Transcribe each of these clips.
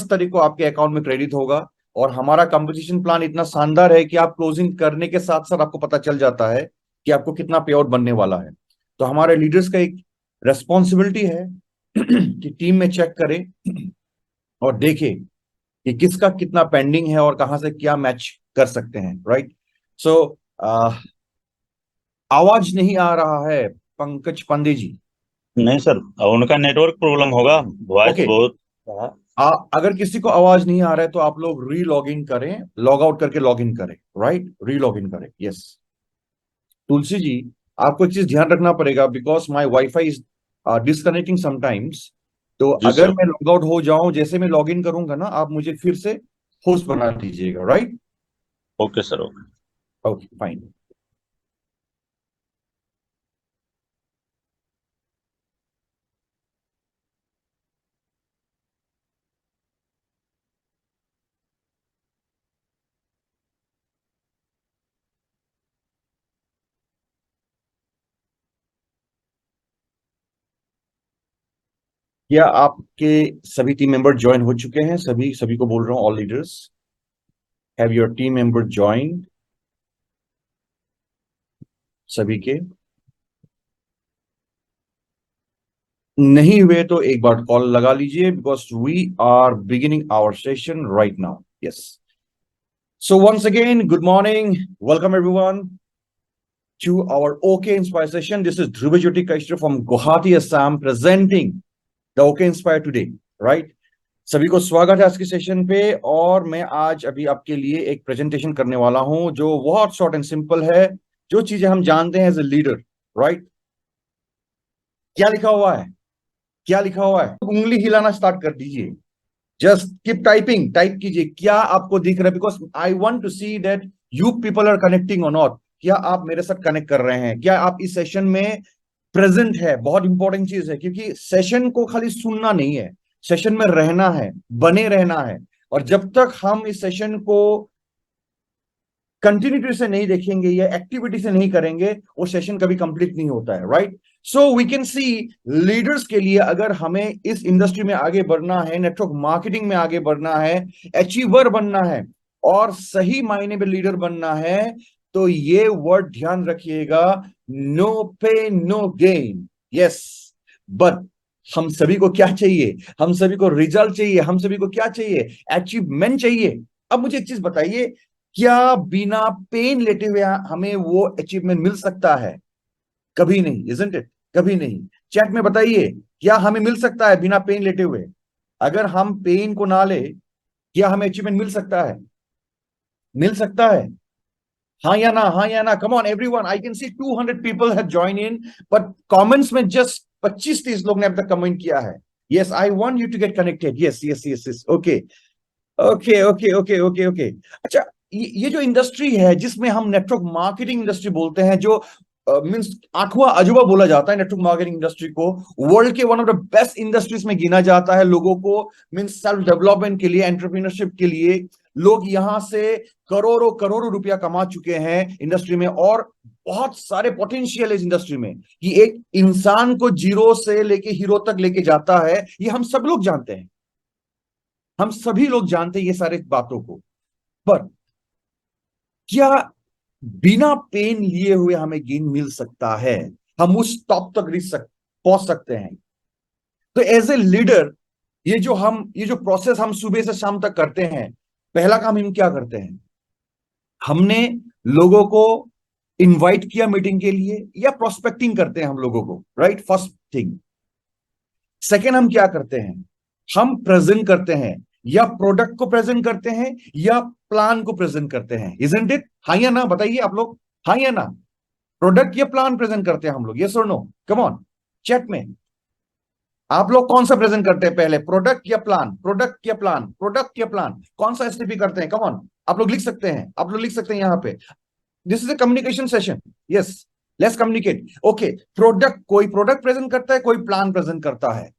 तारीख को आपके अकाउंट में क्रेडिट होगा। और हमारा कंपोजिशन प्लान इतना शानदार है कि आप क्लोजिंग करने के साथ साथ आपको पता चल जाता है कि आपको कितना पे आउट बनने वाला है। तो हमारे लीडर्स का एक रेस्पॉन्सिबिलिटी है कि टीम में चेक करें और देखें कि किसका कितना पेंडिंग है और कहां से क्या मैच कर सकते हैं। राइट। सो आवाज नहीं आ रहा है पंकज पांडे जी। नहीं सर, उनका नेटवर्क प्रॉब्लम होगा। Voice okay. बहुत। अगर किसी को आवाज नहीं आ रहा है तो आप लोग री लॉग इन करें, लॉग आउट करके लॉग इन करें। राइट, री लॉग इन करें। यस। तुलसी जी, आपको एक चीज ध्यान रखना पड़ेगा because my wifi is disconnecting sometimes. तो जी अगर सर। मैं लॉग आउट हो जाऊं, जैसे मैं लॉग इन करूंगा ना, आप मुझे फिर से होस्ट बना दीजिएगा। Right. Okay sir, okay. Okay fine. क्या आपके सभी टीम मेंबर ज्वाइन हो चुके हैं? सभी सभी को बोल रहा हूँ, all leaders, have your team member join? सभी के नहीं हुए तो एक बार कॉल लगा लीजिए because we are beginning our session right now. Yes. So once again good morning, welcome everyone to our OK Inspire session. This is Dhruvajyoti Kaishra from Guwahati, Assam, presenting the OK Inspire today. Right? सभी को स्वागत है आज के session पे। और मैं आज अभी आपके लिए एक प्रेजेंटेशन करने वाला हूं जो बहुत शॉर्ट एंड सिंपल है, जो चीजें हम जानते हैं एज ए लीडर। राइट। क्या लिखा हुआ है? क्या लिखा हुआ है? उंगली हिलाना स्टार्ट कर दीजिए। जस्ट कीप टाइपिंग, टाइप कीजिए क्या आपको दिख रहा है, because I want to see that you people are connecting or not. क्या आप मेरे साथ कनेक्ट कर रहे हैं? क्या आप इस सेशन में प्रेजेंट है? बहुत इंपॉर्टेंट चीज है, क्योंकि सेशन को खाली सुनना नहीं है, सेशन में रहना है, बने रहना है। और जब तक हम इस सेशन को कंटिन्यूटी से नहीं देखेंगे या एक्टिविटी से नहीं करेंगे, वो सेशन कभी कंप्लीट नहीं होता है। Right. So we can see, leaders के लिए अगर हमें इस इंडस्ट्री में आगे बढ़ना है, नेटवर्क मार्केटिंग में आगे बढ़ना है, अचीवर बनना है और सही मायने में लीडर बनना है, तो ये वर्ड ध्यान रखिएगा, नो पे नो गेन। यस। बट हम सभी को क्या चाहिए? हम सभी को रिजल्ट चाहिए। हम सभी को क्या चाहिए? अचीवमेंट चाहिए। अब मुझे एक चीज बताइए, क्या बिना पेन लेते हुए हमें वो अचीवमेंट मिल सकता है? कभी नहीं, इजंट इट? कभी नहीं। चैट में बताइए, क्या हमें मिल सकता है बिना पेन लेते हुए? अगर हम पेन को ना ले, क्या हमें अचीवमेंट मिल सकता है? मिल सकता है? हाँ या ना, हाँ या ना, come on everyone. I can see 200 people have join in, but comments में जस्ट 25-30 लोग ने अब तक कमेंट किया है। Yes, I want you to get connected. Yes yes yes yes. Okay okay okay okay okay okay. अच्छा, ये जो इंडस्ट्री है जिसमें हम नेटवर्क मार्केटिंग इंडस्ट्री बोलते हैं, जो मींस आठवां अजूबा बोला जाता है नेटवर्क मार्केटिंग इंडस्ट्री को, वर्ल्ड के one of the best industries में गिना जाता है लोगों को, मींस सेल्फ डेवलपमेंट के लिए, एंटरप्रेन्योरशिप के लिए। लोग यहां से करोड़ों करोड़ों रुपया कमा चुके हैं इंडस्ट्री में, और बहुत सारे पोटेंशियल है इस इंडस्ट्री में कि एक इंसान को जीरो से लेके हीरो तक लेके जाता है। ये हम सब लोग जानते हैं, हम सभी लोग जानते हैं ये सारे बातों को। पर क्या बिना पेन लिए हुए हमें गेन मिल सकता है? हम उस टॉप तक पहुंच सकते हैं? तो एज ए लीडर, ये जो प्रोसेस हम सुबह से शाम तक करते हैं, पहला काम हम क्या करते हैं? हमने लोगों को इनवाइट किया मीटिंग के लिए, या प्रोस्पेक्टिंग करते हैं हम लोगों को। Right, first thing. सेकेंड, हम क्या करते हैं? हम प्रेजेंट करते हैं, या प्रोडक्ट को प्रेजेंट करते हैं या प्लान को प्रेजेंट करते हैं। Isn't it? हाँ या ना बताइए आप लोग, हाँ या ना? प्रोडक्ट या प्लान प्रेजेंट करते हैं हम लोग? Yes or no? Come on, chat में आप लोग कौन सा प्रेजेंट करते हैं पहले? प्रोडक्ट या प्लान? प्रोडक्ट या प्लान? प्रोडक्ट या प्लान? कौन सा एसटीपी करते हैं? कम ऑन, आप लोग लिख सकते हैं, आप लोग लिख सकते हैं यहां पे। This is a communication session. Yes, let's communicate. Okay, product, कोई प्रोडक्ट प्रेजेंट करता है, कोई प्लान प्रेजेंट करता है।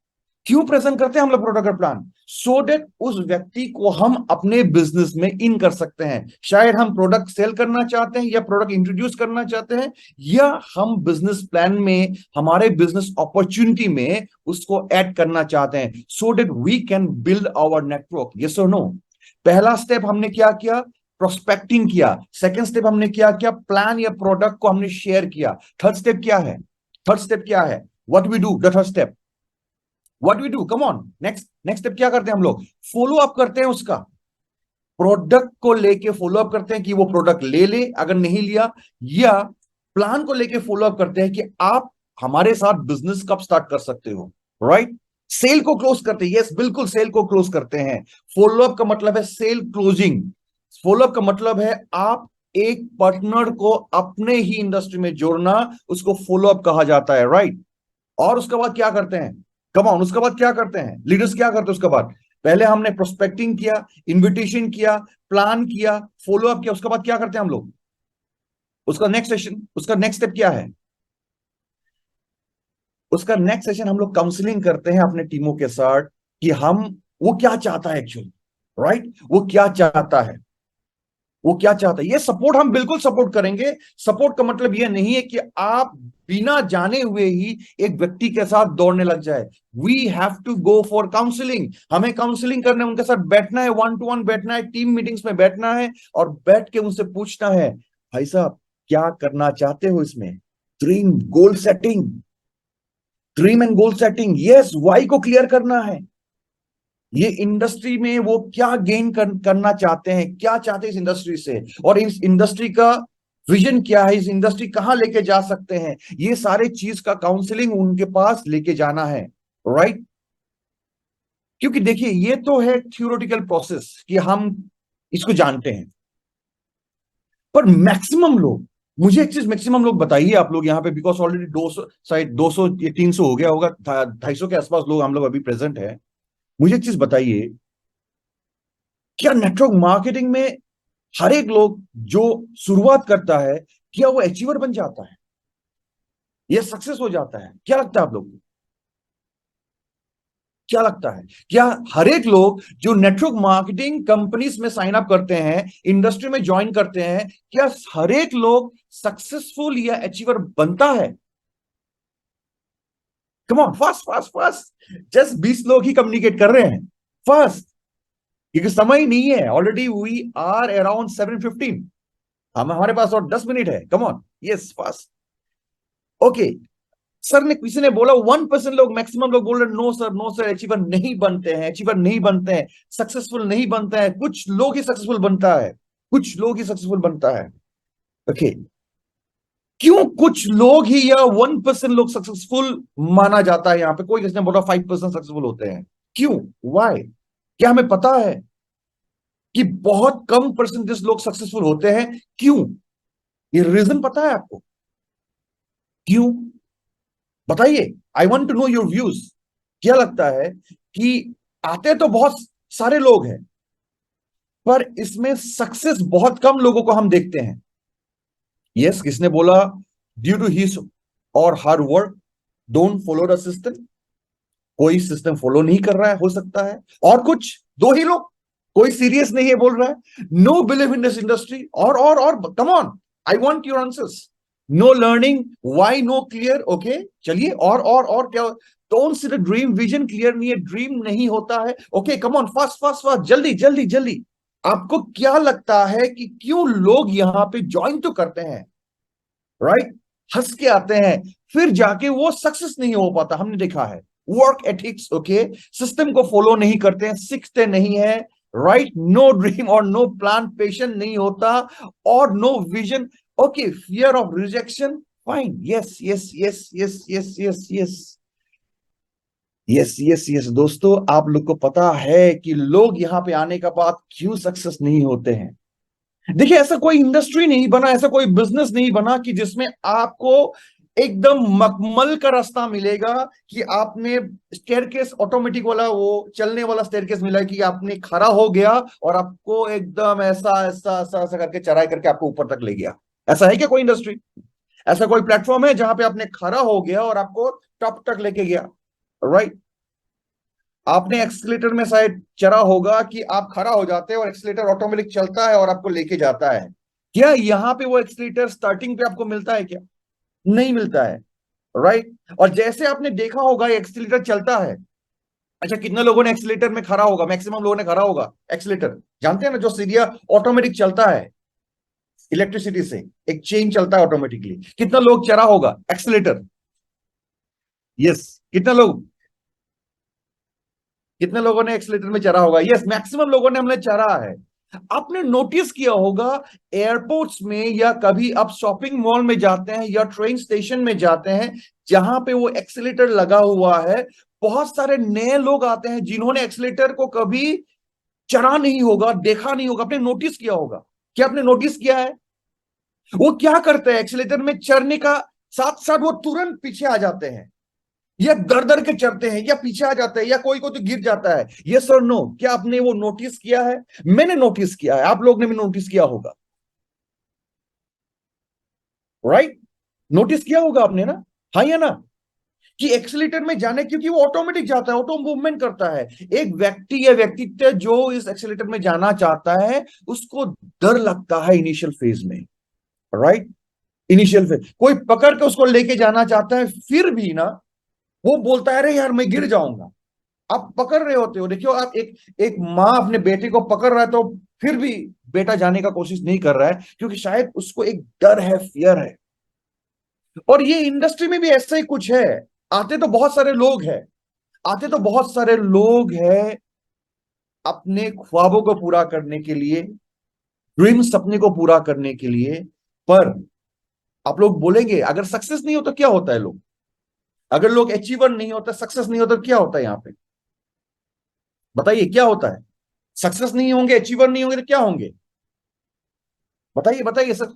क्यों प्रेजेंट करते हैं हम लोग प्रोडक्ट का प्लान? सो दैट उस व्यक्ति को हम अपने बिजनेस में इन कर सकते हैं। शायद हम प्रोडक्ट सेल करना चाहते हैं या प्रोडक्ट इंट्रोड्यूस करना चाहते हैं, या हम बिजनेस प्लान में हमारे बिजनेस अपॉर्चुनिटी में उसको ऐड करना चाहते हैं, so that we can build our network. Yes or no? पहला स्टेप हमने क्या किया? प्रोस्पेक्टिंग किया। सेकंड स्टेप हमने क्या किया? प्लान या प्रोडक्ट को हमने शेयर किया। थर्ड स्टेप क्या है? थर्ड स्टेप क्या है? What we do the third step? What we do? Come on, next step क्या करते हैं हम लोग? फॉलो अप करते हैं उसका। प्रोडक्ट को लेके फॉलो अप करते हैं कि वो प्रोडक्ट ले ले अगर नहीं लिया, या प्लान को लेके फॉलो अप करते हैं कि आप हमारे साथ बिजनेस कब स्टार्ट कर सकते हो, राइट? सेल को क्लोज करते हैं। यस, बिल्कुल, सेल को क्लोज करते हैं। फॉलो अप का मतलब है सेल क्लोजिंग। फॉलो अप का मतलब है आप एक पार्टनर को अपने ही इंडस्ट्री में जोड़ना, उसको फॉलो अप कहा जाता है, राइट? और उसके बाद क्या करते हैं? कम ऑन, उसके बाद क्या करते हैं लीडर्स? क्या करते हैं उसके बाद? पहले हमने प्रोस्पेक्टिंग किया, इनविटेशन किया, प्लान किया, फॉलो अप किया, उसके बाद क्या करते हैं हम लोग? उसका नेक्स्ट सेशन, उसका नेक्स्ट स्टेप क्या है? उसका नेक्स्ट सेशन हम लोग काउंसलिंग करते हैं अपने टीमों के साथ कि हम, वो क्या चाहता है एक्चुअली, राइट? वो क्या चाहता है, वो क्या चाहता है। ये सपोर्ट हम बिल्कुल सपोर्ट करेंगे। सपोर्ट का मतलब ये नहीं है कि आप बिना जाने हुए ही एक व्यक्ति के साथ दौड़ने लग जाए। We have to go for counselling. हमें काउंसलिंग करना है, उनके साथ बैठना है, 1-to-1 बैठना है, टीम मीटिंग्स में बैठना है और बैठ के उनसे पूछना है, भाई साहब क्या करना चाहते हो इसमें? Dream goal setting, dream and goal setting. Yes, why को क्लियर करना है। ये इंडस्ट्री में वो क्या गेन करना चाहते हैं, क्या चाहते हैं इस इंडस्ट्री से, और इस इंडस्ट्री का विजन क्या है, इस इंडस्ट्री कहां लेके जा सकते हैं, ये सारे चीज का काउंसलिंग उनके पास लेके जाना है, राइट? क्योंकि देखिए ये तो है थियोरेटिकल प्रोसेस कि हम इसको जानते हैं, पर मैक्सिमम लोग, मुझे एक चीज मैक्सिमम लोग बताइए आप लोग यहाँ पे, बिकॉज ऑलरेडी 200, शायद 200 या 300 हो गया होगा, 250 के आसपास लोग हम लोग अभी प्रेजेंट है। मुझे एक चीज बताइए, क्या नेटवर्क मार्केटिंग में हर एक लोग जो शुरुआत करता है, क्या वो अचीवर बन जाता है या सक्सेस हो जाता है? क्या लगता है आप लोग को? क्या लगता है? क्या हर एक लोग जो नेटवर्क मार्केटिंग कंपनीज में साइन अप करते हैं, इंडस्ट्री में ज्वाइन करते हैं, क्या हर एक लोग सक्सेसफुल या अचीवर बनता है? Come on, fast fast fast. Just 20 लोग ही कम्युनिकेट कर रहे हैं, फास्ट, क्योंकि समय ही नहीं है। Already we are around 7:15। हम, हमारे पास और 10 मिनट है। Come on, yes, fast. Okay, sir ने, किसी ने बोला 1% लोग, मैक्सिमम लोग बोल रहे no sir, no sir, achiever नहीं बनते हैं, अचीवर नहीं बनते हैं, सक्सेसफुल नहीं बनते हैं। कुछ लोग ही सक्सेसफुल बनता है, कुछ लोग ही सक्सेसफुल बनता है। ओके, क्यों कुछ लोग ही या 1% लोग सक्सेसफुल माना जाता है? यहां पे कोई, किसने बोला 5% सक्सेसफुल होते हैं? क्यों? वाई? क्या हमें पता है कि बहुत कम परसेंटेज लोग सक्सेसफुल होते हैं? क्यों? ये रीजन पता है आपको? क्यों? बताइए, I want to know your views. क्या लगता है कि आते तो बहुत सारे लोग हैं, पर इसमें सक्सेस बहुत कम लोगों को हम देखते हैं? यस, किसने बोला ड्यू टू हिज और her work don't follow the system? कोई सिस्टम फॉलो नहीं कर रहा है, हो सकता है। और कुछ, दो ही लोग, कोई सीरियस नहीं है बोल रहा है, no believe in this industry, और come on, I want your answers. No learning, why no clear? Okay, चलिए, और क्या? Don't see the dream, vision clear नहीं है, ड्रीम नहीं होता है। Okay, come on, fast fast fast, जल्दी जल्दी जल्दी। आपको क्या लगता है कि क्यों लोग यहां पे ज्वाइन तो करते हैं, राइट? हंस के आते हैं, फिर जाके वो सक्सेस नहीं हो पाता, हमने देखा है। वर्क एथिक्स, ओके, सिस्टम को फॉलो नहीं करते हैं, सीखते नहीं है, right? No dream or no plan, patient नहीं होता, और no vision. Okay, fear of rejection, fine, yes yes yes yes yes yes yes yes yes yes. दोस्तों, आप लोग को पता है कि लोग यहां पे आने का बाद क्यों सक्सेस नहीं होते हैं? देखिए, ऐसा कोई इंडस्ट्री नहीं बना, ऐसा कोई बिजनेस नहीं बना कि जिसमें आपको एकदम मखमल का रास्ता मिलेगा, कि आपने स्टेयरकेस ऑटोमेटिक वाला, वो चलने वाला स्टेयरकेस मिला है, कि आपने खड़ा हो गया और आपको एकदम ऐसा ऐसा ऐसा ऐसा करके चढ़ाई करके आपको ऊपर तक ले गया। ऐसा है क्या कोई इंडस्ट्री? ऐसा कोई प्लेटफॉर्म है जहां पे आपने खड़ा हो गया और आपको टॉप तक लेके गया, राइट? आपने एक्सीलेटर में शायद चढ़ा होगा कि आप खड़ा हो जाते हैं और एक्सीलेटर ऑटोमेटिक चलता है और आपको लेके जाता है। क्या यहां पे वो एक्सीलेटर स्टार्टिंग पे आपको मिलता है क्या? नहीं मिलता है, राइट। और जैसे आपने देखा होगा एक्सीलेटर चलता है। अच्छा, कितने लोगों ने एक्सीलेटर में खड़ा होगा? मैक्सिमम लोगों ने खड़ा होगा एक्सीलेटर, जानते हैं ना, जो सीढ़ियां ऑटोमेटिक चलता है इलेक्ट्रिसिटी से, एक चेन चलता है ऑटोमेटिकली। कितना लोग चढ़ा होगा एक्सीलेटर? यस। कितना लोग, कितने लोगों ने एक्सीलेटर में चढ़ा होगा? यस, मैक्सिमम लोगों ने हमने चढ़ा है। आपने नोटिस किया होगा एयरपोर्ट्स में या कभी आप शॉपिंग मॉल में जाते हैं या ट्रेन स्टेशन में जाते हैं, जहां पे वो एक्सीलेटर लगा हुआ है, बहुत सारे नए लोग आते हैं जिन्होंने एक्सीलेटर को कभी चढ़ा नहीं होगा, देखा नहीं होगा। आपने नोटिस किया होगा? क्या आपने नोटिस किया है? वो क्या करते हैं, एक्सीलेटर में चढ़ने का साथ साथ वो तुरंत पीछे आ जाते हैं, या दर दर के चढ़ते हैं, या पीछे आ जाते हैं, या कोई को तो गिर जाता है। Yes or no? क्या आपने वो नोटिस किया है? मैंने नोटिस किया है, आप लोग ने भी नोटिस किया होगा, राइट? नोटिस किया होगा आपने ना? हाँ या ना? कि एक्सीलेटर में जाने, क्योंकि वो ऑटोमेटिक जाता है, ऑटो मूवमेंट करता है। एक व्यक्ति या व्यक्तित्व जो इस एक्सीलेटर में जाना चाहता है, उसको डर लगता है इनिशियल फेज में, राइट। इनिशियल फेज कोई पकड़ के उसको लेके जाना चाहता है, फिर भी ना वो बोलता है अरे यार मैं गिर जाऊंगा। आप पकड़ रहे होते हो, देखियो, आप एक एक माँ अपने बेटे को पकड़ रहा है तो फिर भी बेटा जाने का कोशिश नहीं कर रहा है, क्योंकि शायद उसको एक डर है, फियर है। और ये इंडस्ट्री में भी ऐसा ही कुछ है। आते तो बहुत सारे लोग हैं, आते तो बहुत सारे लोग हैं अपने ख्वाबों को पूरा करने के लिए, ड्रीम सपने को पूरा करने के लिए। पर आप लोग बोलेंगे अगर सक्सेस नहीं हो तो क्या होता है लोग, अगर लोग अचीवर नहीं होता, सक्सेस नहीं होता, क्या होता है यहाँ पे? बताइए क्या होता है? सक्सेस नहीं होंगे, अचीवर नहीं होंगे तो क्या होंगे? बताइए बताइए सर,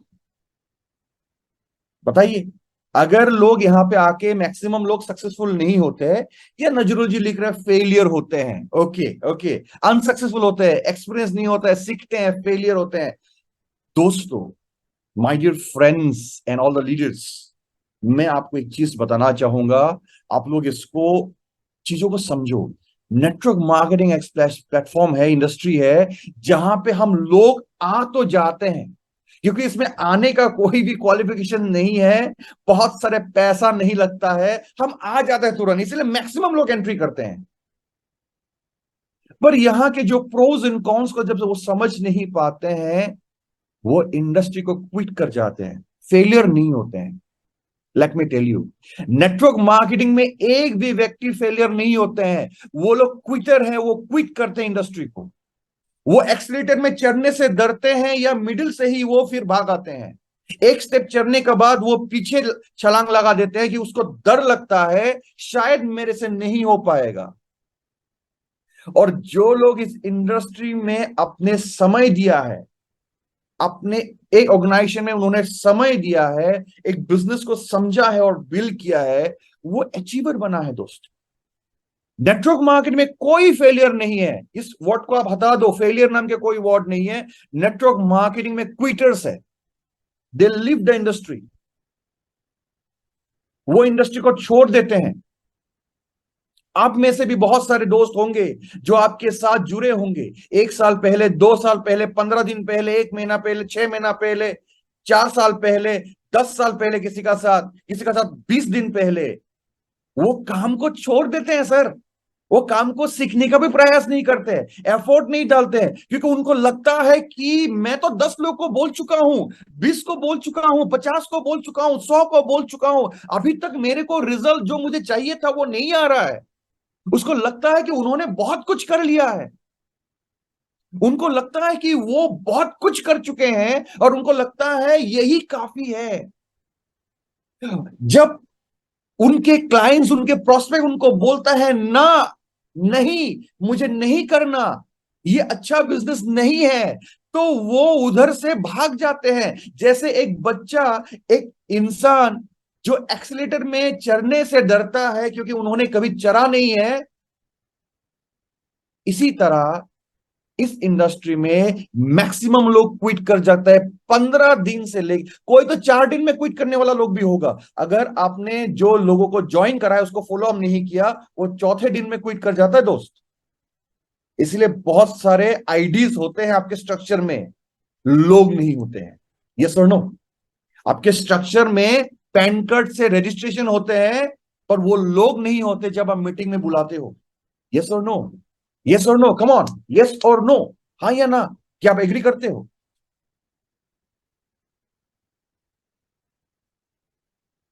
बताइए। अगर लोग यहाँ पे आके मैक्सिमम लोग सक्सेसफुल नहीं होते हैं, या नजरुल जी लिख रहे हैं फेलियर होते हैं, ओके ओके, अनसक्सेसफुल होते हैं, एक्सपीरियंस नहीं होता है, सीखते हैं, फेलियर होते हैं। दोस्तों, my dear friends and all the leaders, मैं आपको एक चीज बताना चाहूंगा। आप लोग इसको, चीजों को समझो। नेटवर्क मार्केटिंग एक प्लेटफॉर्म है, इंडस्ट्री है, जहां पे हम लोग आ तो जाते हैं, क्योंकि इसमें आने का कोई भी क्वालिफिकेशन नहीं है, बहुत सारे पैसा नहीं लगता है, हम आ जाते हैं तुरंत, इसलिए मैक्सिमम लोग एंट्री करते हैं। पर यहाँ के जो प्रोज एंड कॉन्स को जब वो समझ नहीं पाते हैं, वो इंडस्ट्री को क्विट कर जाते हैं, फेलियर नहीं होते हैं। Let me tell you, network marketing में एक भी व्यक्ति फेलियर नहीं होते हैं, वो लोग क्विटर हैं, वो क्विट करते हैं इंडस्ट्री को। वो एक्सीलेटर में चढ़ने से डरते हैं या मिडिल से ही वो फिर भाग आते हैं। एक स्टेप चढ़ने के बाद वो पीछे छलांग लगा देते हैं कि उसको डर लगता है शायद मेरे से नहीं हो पाएगा। और जो लोग इस इंडस्ट्री में अपने समय दिया है, अपने एक ऑर्गेनाइजेशन में उन्होंने समय दिया है, एक बिजनेस को समझा है और बिल्ड किया है, वो अचीवर बना है दोस्त। नेटवर्क मार्केट में कोई फेलियर नहीं है, इस वर्ड को आप हटा दो, फेलियर नाम के कोई वर्ड नहीं है। नेटवर्क मार्केटिंग में क्विटर्स है, दे लिव द इंडस्ट्री, वो इंडस्ट्री को छोड़ देते हैं। आप में से भी बहुत सारे दोस्त होंगे जो आपके साथ जुड़े होंगे, 1 साल पहले, 2 साल पहले, 15 दिन पहले, 1 महीना पहले, 6 महीना पहले, 4 साल पहले, 10 साल पहले, किसी का साथ 20 दिन पहले। वो काम को छोड़ देते हैं सर, वो काम को सीखने का भी प्रयास नहीं करते, एफर्ट नहीं डालते हैं, क्योंकि उनको लगता है कि मैं तो 10 लोग को बोल चुका हूं, 20 को बोल चुका हूं, 50 को बोल चुका हूं, 100 को बोल चुका हूं, अभी तक मेरे को रिजल्ट जो मुझे चाहिए था वो नहीं आ रहा है। उसको लगता है कि उन्होंने बहुत कुछ कर लिया है, उनको लगता है कि वो बहुत कुछ कर चुके हैं, और उनको लगता है यही काफी है। जब उनके क्लाइंट्स, उनके प्रोस्पेक्ट उनको बोलता है ना, नहीं, मुझे नहीं करना, ये अच्छा बिजनेस नहीं है, तो वो उधर से भाग जाते हैं। जैसे एक बच्चा, एक इंसान जो एक्सीलेटर में चढ़ने से डरता है क्योंकि उन्होंने कभी चढ़ा नहीं है, इसी तरह इस इंडस्ट्री में मैक्सिमम लोग क्विट कर जाता है 15 दिन से ले, कोई तो 4 दिन में क्विट करने वाला लोग भी होगा। अगर आपने जो लोगों को ज्वाइन करा है उसको फॉलो अप नहीं किया, वो चौथे दिन में क्विट कर जाता है दोस्त। इसलिए बहुत सारे आईडीज होते हैं आपके स्ट्रक्चर में, लोग नहीं होते हैं। Yes or no? आपके स्ट्रक्चर में पैन कार्ड से रजिस्ट्रेशन होते हैं, पर वो लोग नहीं होते जब आप मीटिंग में बुलाते हो। Yes or no? Yes or no? Come on, yes or no, हाँ या ना? क्या आप एग्री करते हो?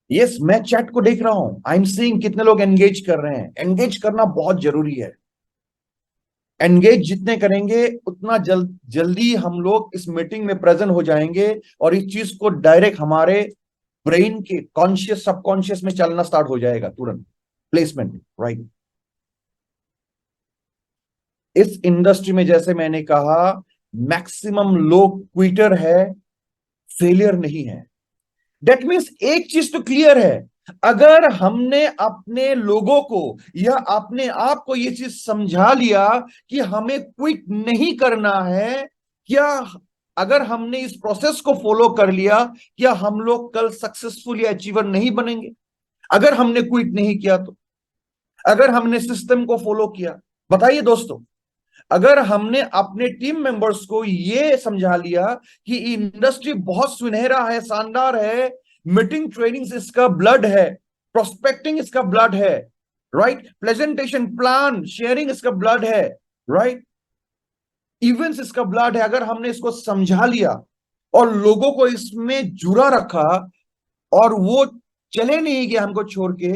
यस, मैं चैट को देख रहा हूं, आई एम सीइंग कितने लोग एंगेज कर रहे हैं। एंगेज करना बहुत जरूरी है। एंगेज जितने करेंगे उतना जल्दी हम लोग इस मीटिंग में प्रेजेंट हो जाएंगे, और इस चीज को डायरेक्ट हमारे ब्रेन के कॉन्शियस सबकॉन्शियस में चलना स्टार्ट हो जाएगा तुरंत। Placement, right? इस इंडस्ट्री में जैसे मैंने कहा, मैक्सिमम लोग क्विटर है, फेलियर नहीं है। दैट मीन्स एक चीज तो क्लियर है, अगर हमने अपने लोगों को या अपने आप को ये चीज समझा लिया कि हमें क्विट नहीं करना है, क्या अगर हमने इस प्रोसेस को फॉलो कर लिया, क्या हम लोग कल सक्सेसफुल या अचीवर नहीं बनेंगे? अगर हमने क्विट नहीं किया तो, अगर हमने सिस्टम को फॉलो किया, बताइए दोस्तों, अगर हमने अपने टीम मेंबर्स को यह समझा लिया कि इंडस्ट्री बहुत सुनहरा है, शानदार है, मीटिंग ट्रेनिंग इसका ब्लड है, प्रोस्पेक्टिंग इसका ब्लड है, राइट, प्रेजेंटेशन प्लान शेयरिंग इसका ब्लड है, राइट, इवेंट्स इसका ब्लड है, अगर हमने इसको समझा लिया और लोगों को इसमें जुड़ा रखा और वो चले नहीं गए हमको छोड़ के,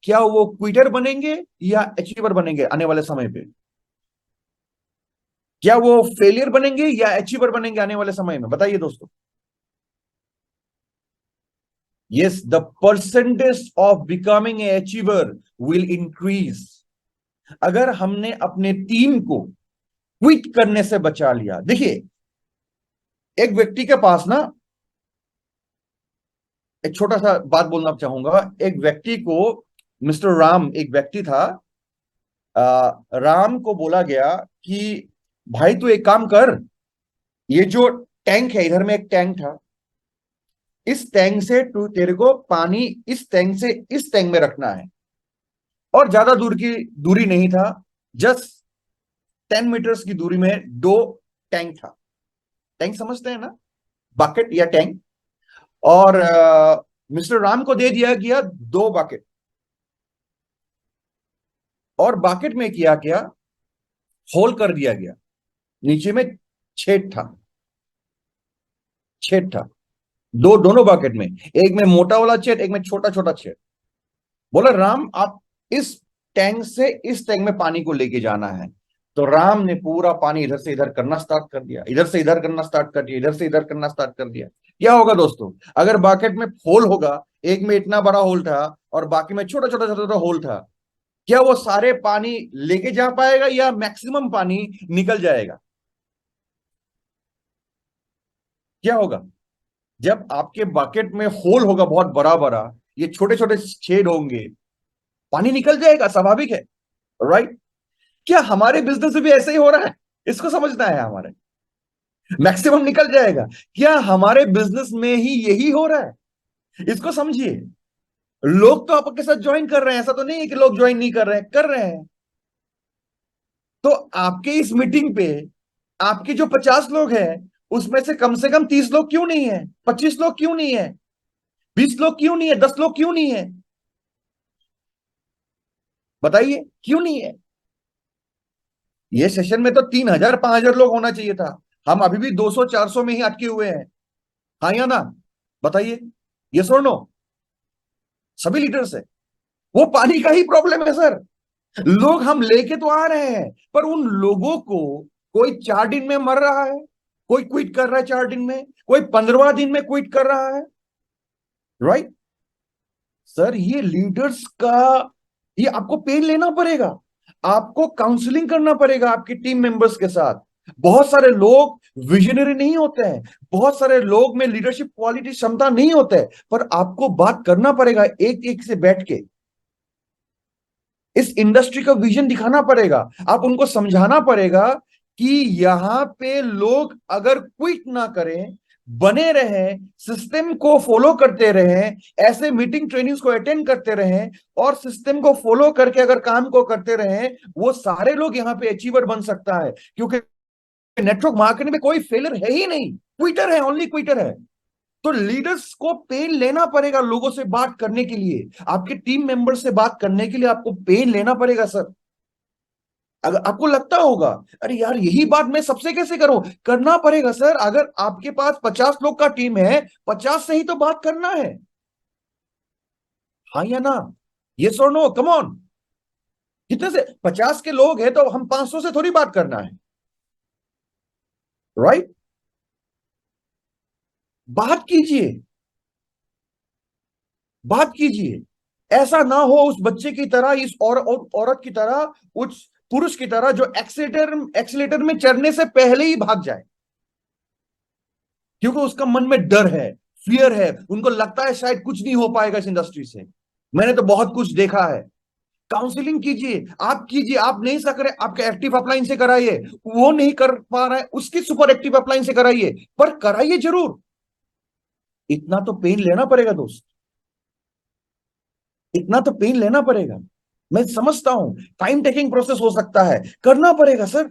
क्या वो क्विटर बनेंगे या अचीवर बनेंगे आने वाले समय पे? क्या वो फेलियर बनेंगे या अचीवर बनेंगे आने वाले समय में? बताइए दोस्तों। Yes, the percentage of becoming a achiever will increase. अगर हमने अपने टीम को क्विट करने से बचा लिया। देखिए, एक व्यक्ति के पास ना, एक छोटा सा बात बोलना चाहूंगा। एक व्यक्ति को, मिस्टर राम एक व्यक्ति था, राम को बोला गया कि भाई तू एक काम कर, ये जो टैंक है, इधर में एक टैंक था, इस टैंक से तू, तेरे को पानी इस टैंक से इस टैंक में रखना है, और ज्यादा दूर की दूरी नहीं था, जस्ट 10 मीटर्स की दूरी में दो टैंक था। टैंक समझते हैं ना, बकेट या टैंक। और मिस्टर राम को दे दिया गया 2 बकेट, और बकेट में किया क्या, होल कर दिया गया, नीचे में छेद था, छेद था, दोनों बकेट में, एक में मोटा वाला छेद, एक में छोटा छोटा छेद। बोला राम आप इस टैंक से इस टैंक में पानी को लेके जाना है। तो राम ने पूरा पानी इधर से इधर करना स्टार्ट कर दिया, इधर से इधर करना स्टार्ट कर दिया, इधर से इधर करना स्टार्ट कर दिया। क्या होगा दोस्तों, अगर बकेट में होल होगा, एक में इतना बड़ा होल था और बाकी में छोटा छोटा छोटा छोटा होल था, क्या वो सारे पानी लेके जा पाएगा या मैक्सिमम पानी निकल जाएगा? क्या होगा? जब आपके बकेट में होल होगा बहुत बड़ा बड़ा, ये छोटे छोटे छेद होंगे, पानी निकल जाएगा, स्वाभाविक है, राइट? क्या हमारे बिजनेस में भी ऐसे ही हो रहा है? इसको समझना है हमारे, मैक्सिमम निकल जाएगा। क्या हमारे बिजनेस में ही यही हो रहा है? इसको समझिए। लोग तो आपके साथ ज्वाइन कर रहे हैं, ऐसा तो नहीं है कि लोग ज्वाइन नहीं कर रहे हैं, कर रहे हैं। तो आपके इस मीटिंग पे आपके जो 50 लोग हैं, उसमें से कम 30 लोग क्यों नहीं है? 25 लोग क्यों नहीं है? 20 लोग क्यों नहीं है? 10 लोग क्यों नहीं है? बताइए क्यों नहीं है? ये सेशन में तो 3,000 5,000 लोग होना चाहिए था, हम अभी भी 200 400 में ही अटके हुए हैं, हाँ या ना? बताइए, यस और नो? सभी लीडर्स है, वो पानी का ही प्रॉब्लम है सर। लोग हम लेके तो आ रहे हैं, पर उन लोगों को, कोई 4 दिन में मर रहा है, कोई क्विट कर रहा है 4 दिन में, कोई 15वां दिन में क्विट कर रहा है, राइट? सर ये लीडर्स का, ये आपको पेन लेना पड़ेगा, आपको काउंसलिंग करना पड़ेगा आपके टीम मेंबर्स के साथ। बहुत सारे लोग विजनरी नहीं होते हैं, बहुत सारे लोग में लीडरशिप क्वालिटी क्षमता नहीं होते है, पर आपको बात करना पड़ेगा एक एक से बैठ के, इस इंडस्ट्री का विजन दिखाना पड़ेगा, आप उनको समझाना पड़ेगा कि यहां पे लोग अगर क्विट ना करें बने रहें, सिस्टम को फॉलो करते रहें, ऐसे मीटिंग ट्रेनिंग्स को अटेंड करते रहें और सिस्टम को फॉलो करके अगर काम को करते रहें, वो सारे लोग यहां पे अचीवर बन सकता है। क्योंकि नेटवर्क मार्केटिंग में कोई फेलियर है ही नहीं, क्विटर है, ओनली क्विटर है। तो लीडर्स को पेन लेना पड़ेगा लोगों से बात करने के लिए, आपके टीम मेंबर से बात करने के लिए आपको पेन लेना पड़ेगा सर। अगर आपको लगता होगा अरे यार यही बात मैं सबसे कैसे करूं, करना पड़ेगा सर। अगर आपके पास 50 लोग का टीम है, 50 से ही तो बात करना है, हाँ या ना, yes or no, come on. कितने से 50 के लोग हैं तो हम 500 से थोड़ी बात करना है, राइट? बात कीजिए, बात कीजिए। ऐसा ना हो उस बच्चे की तरह, इस औरत की तरह, उस पुरुष की तरह जो एक्सीलेटर में चढ़ने से पहले ही भाग जाए, क्योंकि उसका मन में डर है, फियर है, उनको लगता है शायद कुछ नहीं हो पाएगा इस इंडस्ट्री से। मैंने तो बहुत कुछ देखा है। काउंसलिंग कीजिए, आप कीजिए, आप नहीं सक रहे आपके एक्टिव अपलाइन से कराइए, वो नहीं कर पा रहा है उसकी सुपर एक्टिव अपलाइन से कराइए, पर कराइए जरूर। इतना तो पेन लेना पड़ेगा दोस्त, इतना तो पेन लेना पड़ेगा। मैं समझता हूं टाइम टेकिंग प्रोसेस हो सकता है, करना पड़ेगा सर,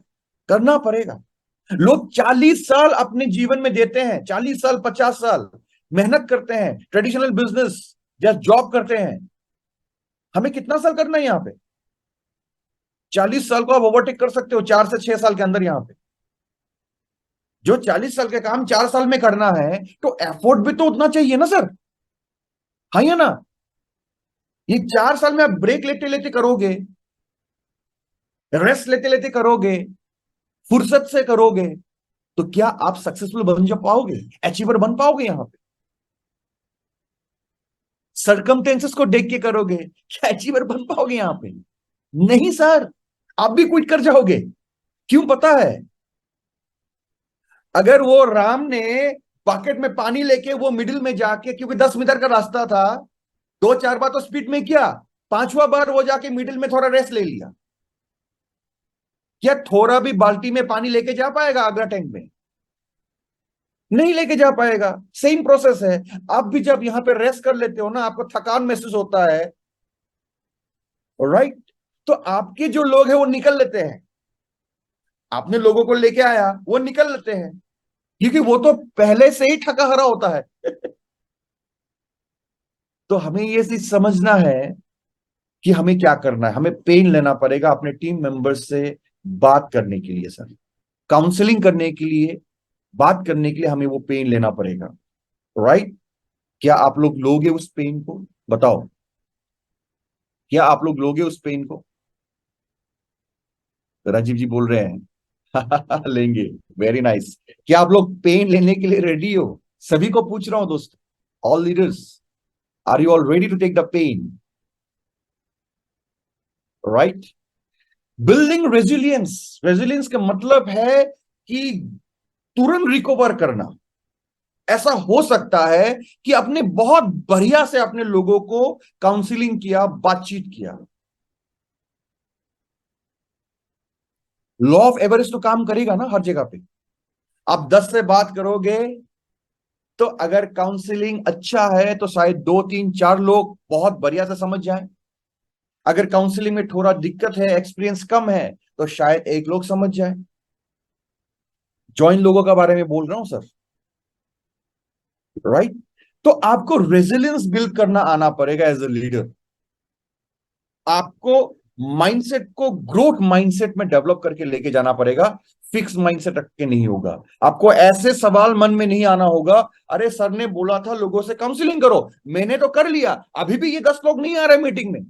करना पड़ेगा। लोग 40 साल अपने जीवन में देते हैं, 40 साल 50 साल मेहनत करते हैं, ट्रेडिशनल बिजनेस या जॉब करते हैं। हमें कितना साल करना है यहां पे? 40 साल को आप ओवरटेक कर सकते हो 4 से 6 साल के अंदर यहां पे। जो 40 साल के काम 4 साल में करना है, तो एफोर्ट भी तो उतना चाहिए ना सर, हाँ या ना? ये 4 साल में आप ब्रेक लेते लेते करोगे, रेस्ट लेते लेते करोगे, फुर्सत से करोगे, तो क्या आप सक्सेसफुल बन जा पाओगे, अचीवर बन पाओगे यहां पे? सरकमटेंसेस को देख के करोगे, क्या अचीवर बन पाओगे यहां पे? नहीं सर, आप भी क्विट कर जाओगे। क्यों पता है? अगर वो राम ने बकेट में पानी लेके वो मिडिल में जाके, क्योंकि 10 मीटर का रास्ता था, 2 4 बार तो स्पीड में किया, 5वां बार वो जाके मिडिल में थोड़ा रेस्ट ले लिया, क्या थोड़ा भी बाल्टी में पानी लेके जा पाएगा आगरा टैंक में? नहीं लेके जा पाएगा। सेम प्रोसेस है। आप भी जब यहां पे रेस्ट कर लेते हो ना, आपको थकान महसूस होता है, राइट? तो आपके जो लोग हैं वो निकल लेते हैं, आपने लोगों को लेके आया, वो निकल लेते हैं, क्योंकि वो तो पहले से ही थका हारा होता है। तो हमें ये चीज समझना है कि हमें क्या करना है। हमें पेन लेना पड़ेगा अपने टीम मेंबर्स से बात करने के लिए सर, काउंसलिंग करने के लिए, बात करने के लिए हमें वो पेन लेना पड़ेगा, राइट? क्या आप लोग लोगे उस पेन को? बताओ, क्या आप लोग लोगे उस पेन को? राजीव जी बोल रहे हैं लेंगे, वेरी नाइस। क्या आप लोग पेन लेने के लिए रेडी हो? सभी को पूछ रहा हूं दोस्त, all leaders, are you all ready to take the pain, right? Building resilience, resilience का मतलब है कि तुरंत रिकवर करना। ऐसा हो सकता है कि आपने बहुत बढ़िया से अपने लोगों को काउंसलिंग किया, बातचीत किया, लॉ ऑफ एवरेज तो काम करेगा ना हर जगह पे। आप 10 से बात करोगे, तो अगर काउंसलिंग अच्छा है तो शायद 2 3 4 लोग बहुत बढ़िया से समझ जाएं। अगर काउंसलिंग में थोड़ा दिक्कत है, एक्सपीरियंस कम है, तो शायद 1 लोग समझ जाए। जॉइन लोगों के बारे में बोल रहा हूं सर, राइट? तो आपको रेजिलियंस बिल्ड करना आना पड़ेगा एज ए लीडर। आपको माइंडसेट को ग्रोथ माइंडसेट में डेवलप करके लेके जाना पड़ेगा, फिक्स माइंडसेट रख के नहीं होगा। आपको ऐसे सवाल मन में नहीं आना होगा, अरे सर ने बोला था लोगों से काउंसलिंग करो, मैंने तो कर लिया, अभी भी ये 10 लोग नहीं आ रहे मीटिंग में।